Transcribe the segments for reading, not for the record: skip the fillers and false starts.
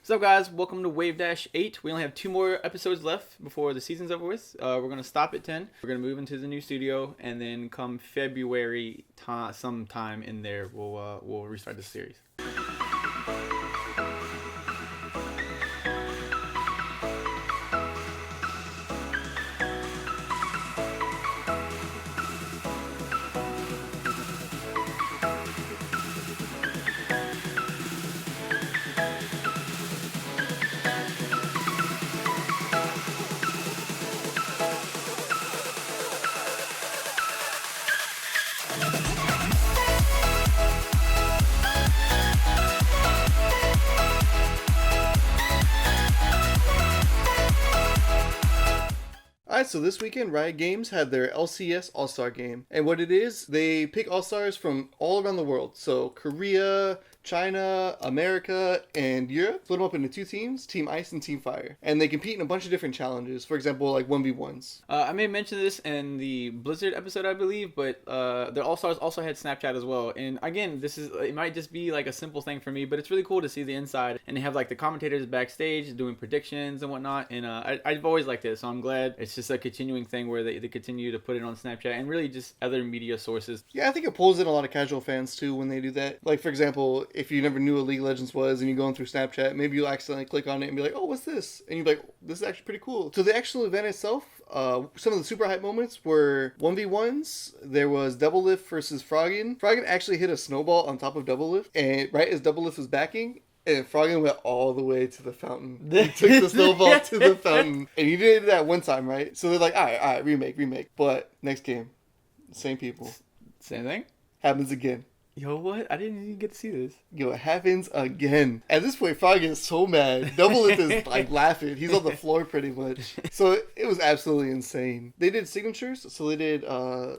What's up, guys? Welcome to Wave Dash 8. We only have 2 more episodes left before the season's over with. We're going to stop at 10. We're going to move into the new studio, and then come February, sometime in there, we'll restart the series. Alright, so this weekend, Riot Games had their LCS All-Star game. And what it is, they pick All-Stars from all around the world. So Korea, China, America, and Europe. Split them up into 2 teams, Team Ice and Team Fire. And they compete in a bunch of different challenges. For example, like 1v1s. I may mention this in the Blizzard episode, I believe, but the All-Stars also had Snapchat as well. And again, it might just be like a simple thing for me, but it's really cool to see the inside. And they have like the commentators backstage doing predictions and whatnot. And I've always liked it, so I'm glad it's just a continuing thing where they continue to put it on Snapchat and really just other media sources. Yeah, I think it pulls in a lot of casual fans too when they do that. Like, for example, if you never knew what League of Legends was and you're going through Snapchat, maybe you'll accidentally click on it and be like, oh, what's this? And you'll be like, this is actually pretty cool. So the actual event itself, some of the super hype moments were 1v1s. There was Doublelift versus Froggen. Froggen actually hit a snowball on top of Doublelift, and right as Doublelift was backing, and Froggen went all the way to the fountain. He took the snowball to the fountain. And he did that one time, right? So they're like, all right, remake. But next game, same people. Same thing? Happens again. Yo, what? I didn't even get to see this. Yo, it happens again. At this point, Froggen is so mad. Doublelift is like laughing. He's on the floor pretty much. So it was absolutely insane. They did signatures. So they did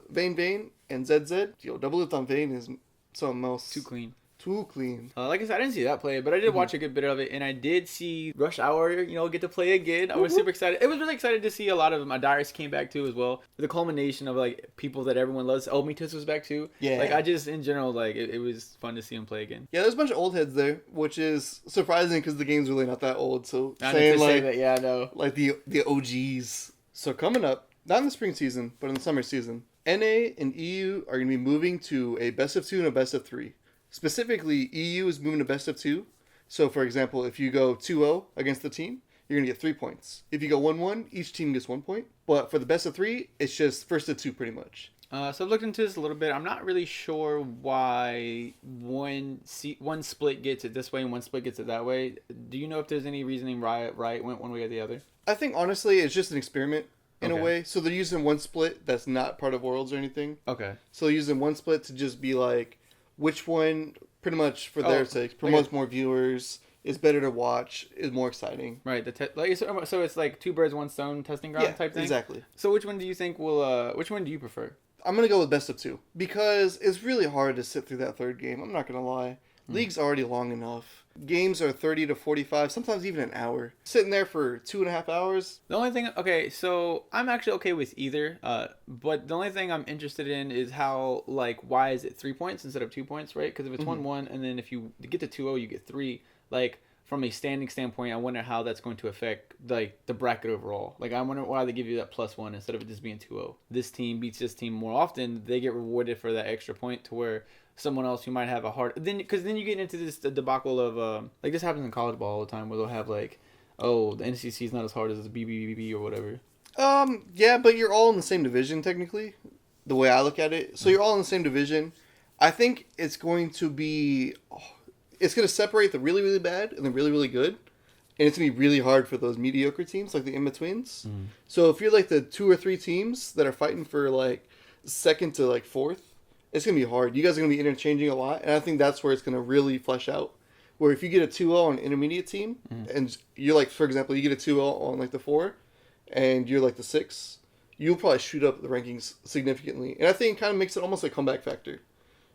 Vayne and ZZ. Yo, Doublelift on Vayne is something else. Too clean. Too clean. Like I said, I didn't see that play, but I did watch a good bit of it, and I did see Rush Hour, get to play again. I was super excited. It was really excited to see a lot of my Darius came back too as well. The culmination of like people that everyone loves. Oh, Mitos was back too. Yeah. Like I just in general like it was fun to see him play again. Yeah, there's a bunch of old heads there, which is surprising because the game's really not that old. So I saying like say that, yeah, I know. Like the OGs. So coming up, not in the spring season, but in the summer season, NA and EU are going to be moving to a best of 2 and a best of 3. Specifically, EU is moving to best of 2. So, for example, if you go 2-0 against the team, you're going to get 3 points. If you go 1-1, each team gets 1 point. But for the best of 3, it's just first of 2 pretty much. So I've looked into this a little bit. I'm not really sure why one split gets it this way and one split gets it that way. Do you know if there's any reasoning Riot went one way or the other? I think, honestly, it's just an experiment in a way. So they're using one split that's not part of Worlds or anything. Okay. So they're using one split to just be like, which one, pretty much for their sake, promotes more viewers, is better to watch, is more exciting. Right. So it's like 2 birds, 1 stone testing ground type thing? Exactly. So which one do you think which one do you prefer? I'm going to go with best of 2 because it's really hard to sit through that third game. I'm not going to lie. League's already long enough. Games are 30 to 45, sometimes even an hour. Sitting there for 2.5 hours. The only thing, okay, so I'm actually okay with either. But the only thing I'm interested in is how, like, why is it 3 points instead of 2 points, right? Because if it's 1-1, and then if you get to 2-0, you get 3. Like, from a standing standpoint, I wonder how that's going to affect, like, the bracket overall. Like, I wonder why they give you that +1 instead of it just being 2-0. This team beats this team more often. They get rewarded for that extra point to where someone else who might have a hard because then you get into this debacle of like this happens in college ball all the time where they'll have like, oh, the NCC is not as hard as the BBBB or whatever. Yeah, but you're all in the same division technically, the way I look at it. So you're all in the same division. I think it's going to separate the really, really bad and the really, really good. And it's going to be really hard for those mediocre teams, like the in-betweens. So if you're like the 2 or 3 teams that are fighting for like second to like fourth, it's going to be hard. You guys are going to be interchanging a lot, and I think that's where it's going to really flesh out. Where if you get a 2-0 on an intermediate team, and you're like, for example, you get a 2-0 on like the 4, and you're like the 6, you'll probably shoot up the rankings significantly. And I think it kind of makes it almost a comeback factor.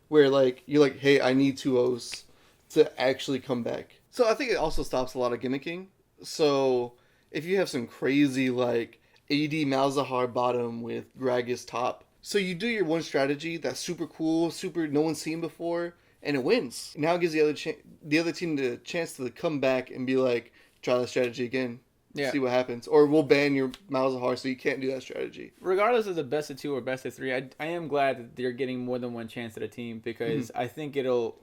Where like, you're like, hey, I need 2-0s to actually come back. So I think it also stops a lot of gimmicking. So if you have some crazy like AD Malzahar bottom with Gragas top, so you do your one strategy that's super cool, super no one's seen before, and it wins. Now it gives the other team the chance to come back and be like, try that strategy again. Yeah. See what happens. Or we'll ban your Malzahar so you can't do that strategy. Regardless of the best of 2 or best of 3, I am glad that they're getting more than one chance at a team because I think it'll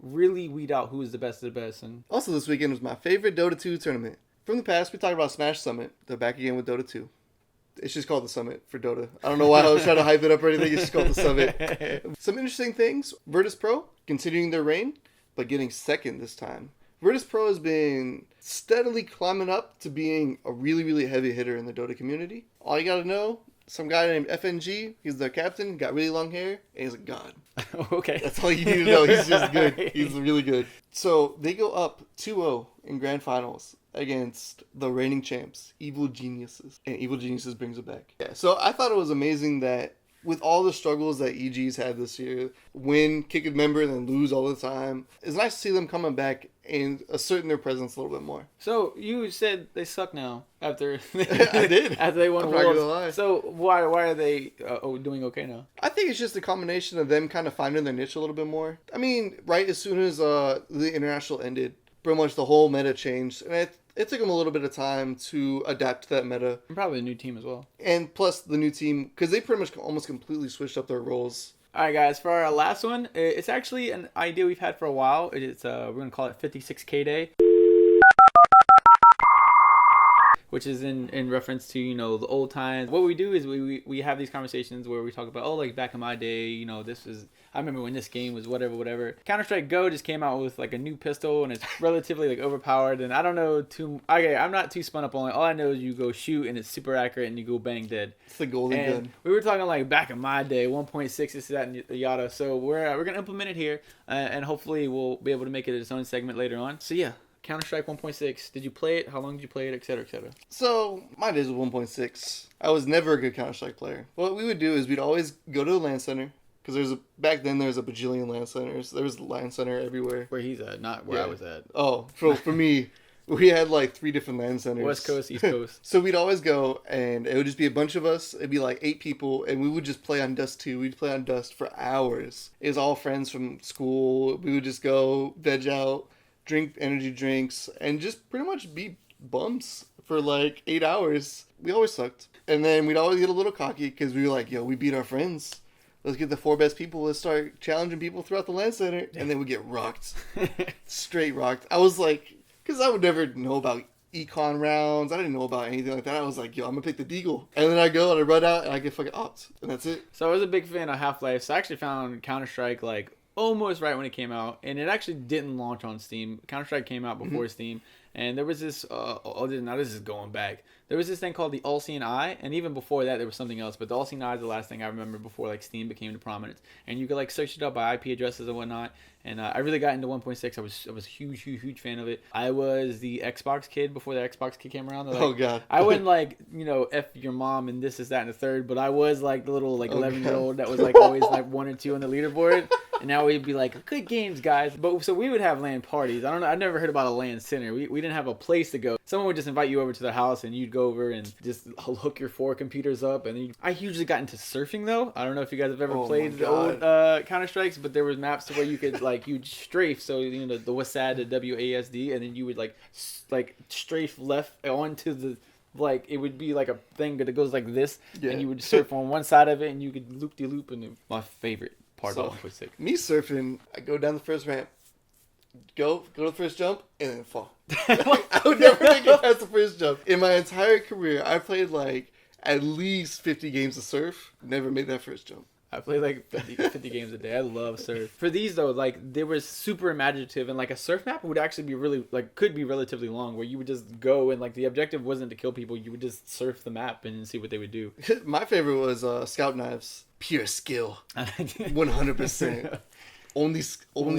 really weed out who's the best of the best. And also this weekend was my favorite Dota 2 tournament. From the past, we talked about Smash Summit. They're back again with Dota 2. It's just called the Summit for Dota. I don't know why I was trying to hype it up or anything. It's just called the Summit. Some interesting things. Virtus Pro, continuing their reign, but getting second this time. Virtus Pro has been steadily climbing up to being a really, really heavy hitter in the Dota community. All you gotta know, some guy named FNG, he's their captain, got really long hair, and he's a god. Okay. That's all you need to know. He's just good. He's really good. So they go up 2-0 in Grand Finals against the reigning champs, Evil Geniuses. And Evil Geniuses brings it back. Yeah, so I thought it was amazing that with all the struggles that EG's had this year, win, kick a member, and then lose all the time, it's nice to see them coming back and asserting their presence a little bit more. So you said they suck now after I did after they won I'm Worlds. not gonna lie. So why are they doing okay now? I think it's just a combination of them kind of finding their niche a little bit more. I mean, right as soon as the international ended, pretty much the whole meta changed, and it took them a little bit of time to adapt to that meta. And probably a new team as well. And plus the new team, because they pretty much almost completely switched up their roles. All right, guys, for our last one, it's actually an idea we've had for a while. It's we're going to call it 56K Day. Which is in reference to, you know, the old times. What we do is we have these conversations where we talk about, oh, like back in my day, you know, I remember when this game was whatever. Counter-Strike Go just came out with like a new pistol and it's relatively like overpowered. And I don't know I'm not too spun up on it. All I know is you go shoot and it's super accurate and you go bang dead. It's the golden gun. We were talking like back in my day, 1.6, this, that, and yada. So we're going to implement it here and hopefully we'll be able to make it its own segment later on. So yeah. Counter-Strike 1.6. Did you play it? How long did you play it? Et cetera, et cetera. So, my days with 1.6. I was never a good Counter-Strike player. What we would do is we'd always go to a LAN center. Because back then there was a bajillion LAN centers. There was a LAN center everywhere. Where he's at, not where I was at. Oh, for me, we had like 3 different LAN centers. West Coast, East Coast. So we'd always go and it would just be a bunch of us. It'd be like 8 people and we would just play on Dust 2. We'd play on Dust for hours. It was all friends from school. We would just go, veg out, drink energy drinks, and just pretty much be bums for like 8 hours. We always sucked. And then we'd always get a little cocky because we were like, yo, we beat our friends. Let's get the 4 best people. Let's start challenging people throughout the LAN center. And then we get rocked. Straight rocked. I was like, because I would never know about econ rounds. I didn't know about anything like that. I was like, yo, I'm going to pick the Deagle. And then I go and I run out and I get fucking Awps. And that's it. So I was a big fan of Half-Life. So I actually found Counter-Strike like almost right when it came out, and it actually didn't launch on Steam. Counter-Strike came out before Steam, and there was this, now this is going back. There was this thing called the All-Seeing Eye, and even before that, there was something else, but the All-Seeing Eye is the last thing I remember before, like, Steam became into prominence. And you could, like, search it up by IP addresses and whatnot, and I really got into 1.6. I was a huge fan of it. I was the Xbox kid before the Xbox kid came around. Like, oh, God. I wouldn't, like, you know, F your mom and this, that, and the third, but I was, like, the little, like, 11-year-old that was, like, always, like, 1 or 2 on the leaderboard. And now we'd be like, good games, guys. But so we would have LAN parties. I don't know. I never heard about a LAN center. We didn't have a place to go. Someone would just invite you over to their house and you'd go over and just hook your 4 computers up. And then I hugely got into surfing, though. I don't know if you guys have ever played the old Counter-Strikes, but there was maps to where you could, like, you'd strafe. So, you know, the WASD, the WASD, and then you would, like strafe left onto the, like, it would be like a thing that goes like this. Yeah. And you would surf on one side of it and you could loop-de-loop. And my favorite part of 1.6. Me surfing, I go down the first ramp, go to the first jump, and then fall. I would never make it past the first jump. In my entire career, I played like at least 50 games of surf. Never made that first jump. I play like 50 games a day. I love surf. For these though, like they were super imaginative, and like a surf map would actually be really like could be relatively long, where you would just go and like the objective wasn't to kill people. You would just surf the map and see what they would do. My favorite was Scout Knives. Pure skill, 100%. Only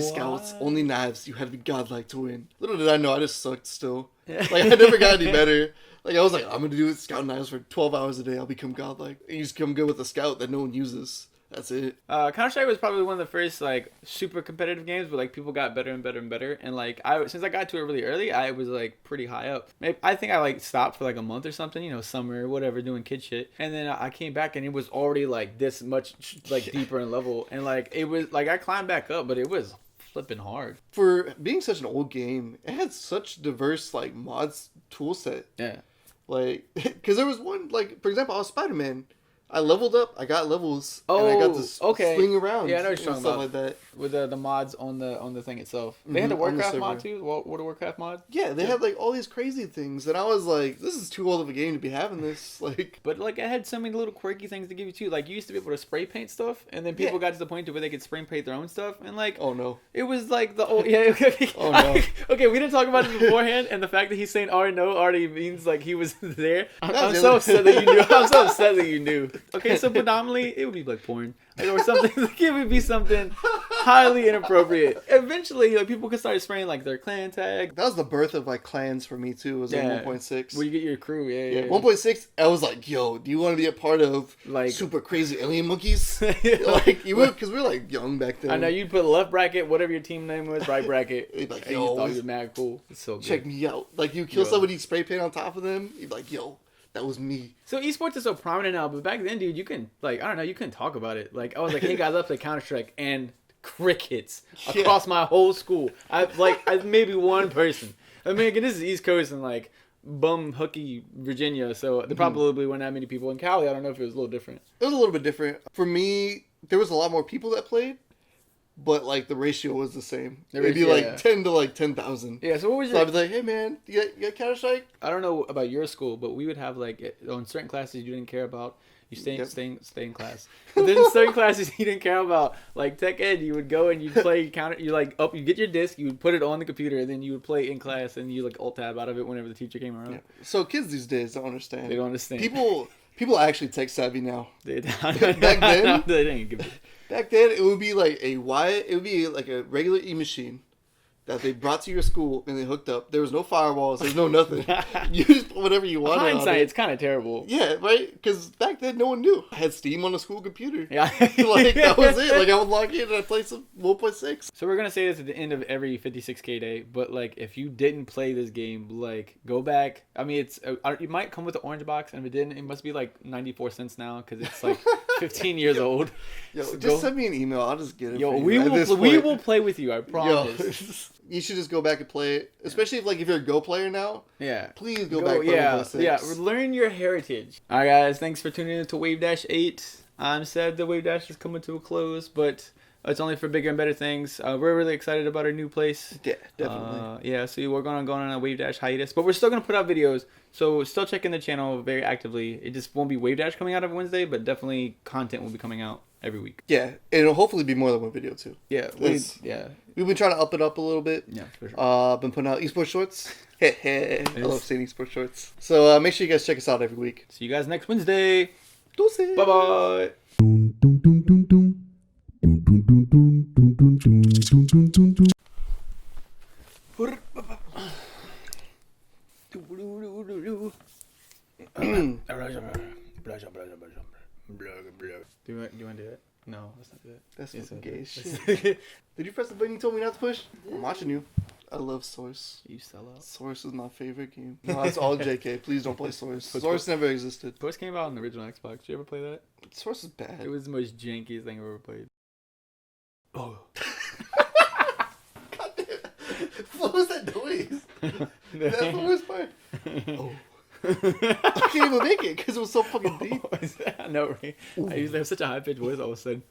scouts, only knives. You had to be godlike to win. Little did I know, I just sucked still. Like I never got any better. Like I was like, I'm gonna do scout knives for 12 hours a day. I'll become godlike. And you just come good with a scout that no one uses. That's it. Counter-Strike was probably one of the first like super competitive games where like people got better and better and better. And like since I got to it really early, I was like pretty high up. I think I like stopped for like a month or something, you know, summer, whatever, doing kid shit. And then I came back and it was already like this much like deeper in level. And like it was like I climbed back up, but it was flipping hard. For being such an old game, it had such diverse like mods tool set. Yeah. Like, because there was one, like, for example, I was Spider-Man. I leveled up, I got levels, and I got to swing around. Yeah, I know what you're and talking stuff about. like that. With the mods on the thing itself. They had the Warcraft mod too. World of Warcraft mod. Yeah, they had like all these crazy things, and I was like, "This is too old of a game to be having this." Like, but like it had so many little quirky things to give you too. Like you used to be able to spray paint stuff, and then people got to the point to where they could spray paint their own stuff, and like, oh no, it was like the old Okay. Oh no. Okay, we didn't talk about it beforehand, and the fact that he's saying no already means like he was there. I'm the so other- upset that you knew. I'm so upset that you knew. Okay, so predominantly it would be like porn. Like, or something. Like, it would be something highly inappropriate. Eventually, like people could start spraying like their clan tag. that was the birth of like clans for me too. It was like 1.6. Where you get your crew. Yeah. 1.6. I was like, "Yo, do you want to be a part of Like super crazy alien monkeys?" Like you would, because we were like young back then. I know you'd put left bracket, whatever your team name was, right bracket. You'd be like, and you "Yo, thought you were mad cool. It's so good. check me out." Like you kill Yo. somebody, spray paint on top of them. You'd be like, "Yo, that was me." So esports is so prominent now, but back then, dude, you couldn't like I don't know, you couldn't talk about it. Like I was like, hey guys, I play Counter-Strike and crickets across my whole school. I maybe one person. I mean, again, this is East Coast and like bum hooky Virginia, so there probably weren't that many people in Cali. I don't know if it was a little different. It was a little bit different for me. There was a lot more people that played, but like the ratio was the same. It'd be like 10 to like 10,000. Yeah. So what was So I'd be like, "Hey man, you got Counter Strike?" I don't know about your school, but we would have like on certain classes you didn't care about. You stay in class. But then in certain classes you didn't care about, like tech ed. You would go and you'd play counter. You like you get your disc, you would put it on the computer, and then you would play in class, and you like alt tab out of it whenever the teacher came around. Yeah. So kids these days don't understand. They don't understand. People are actually tech savvy now. Back then? they didn't give it. Back then, it would be like it would be like a regular e-machine that they brought to your school and they hooked up. There was no firewalls. There's no nothing. You just put whatever you wanted. Hindsight, it's kind of terrible. Yeah, right? Because back then, no one knew. I had Steam on the school computer. Yeah. Like, that was it. Like, I would log in and I'd play some 1.6. So we're going to say this at the end of every 56K day, but, like, if you didn't play this game, like, go back. I mean, it might come with an orange box, and if it didn't, it must be, like, 94 cents now, because it's, like, 15 years old. Yo, So just send me an email. I'll just get it Yo, for you we will play with you, I promise. Yo, you should just go back and play it. Especially if you're a Go player now. Yeah. Please go back and play 1.6. Yeah, learn your heritage. All right, guys, thanks for tuning in to Wave Dash 8. I'm sad the Wave Dash is coming to a close, but it's only for bigger and better things. We're really excited about our new place. Yeah, definitely. So we're going on a Wave Dash hiatus, but we're still going to put out videos. So still checking the channel very actively. It just won't be Wave Dash coming out every Wednesday, but definitely content will be coming out every week. Yeah, and it'll hopefully be more than one video too. Yeah, We've been trying to up it up a little bit. Yeah, for sure. I've been putting out eSports shorts. I love seeing eSports shorts. So make sure you guys check us out every week. See you guys next Wednesday. Deuces. Bye-bye. Do you want to do it? No, let's not do it. That's fucking gay as shit. Did you press the button you told me not to push? I'm watching you. I love Source. You sell out. Source is my favorite game. No, that's all JK. Please don't play Source. Source never existed. Source came out on the original Xbox. Did you ever play that? Source is bad. It was the most jankiest thing I've ever played. Oh. God damn. What was that noise? That's the worst part. Oh. I can't even make it because it was so fucking deep. No, right? I usually have such a high pitched voice all of a sudden.